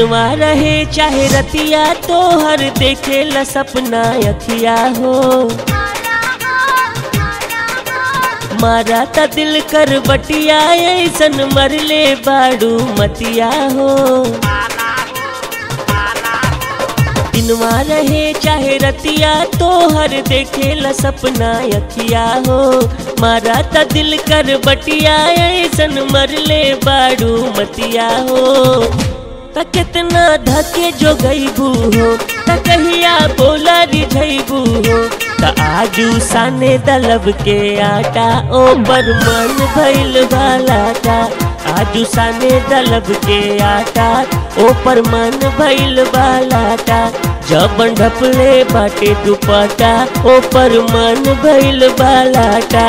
दिनवा रहे चाहे रतिया तो हर देखे ला सपना अखिया हो। मारा ता दिल कर बटिया ऐसन मरले बाड़ू मतिया हो। दिनवा रहे चाहे रतिया तो हर देखे ला सपना अखिया हो। मारा ता दिल कर बटिया ऐसन मरले बाड़ू मतिया हो। त कितना धके जो गईबू हो त कहिया बोला रिझैबू हो। त आजू साने दलब के आटा ऊपर मन भइल बालाटा। आजू साने दलब के आटा ऊपर मन भइल बालाटा। जब ढपले बाटे दुपट्टा ऊपर मन भइल बालाटा।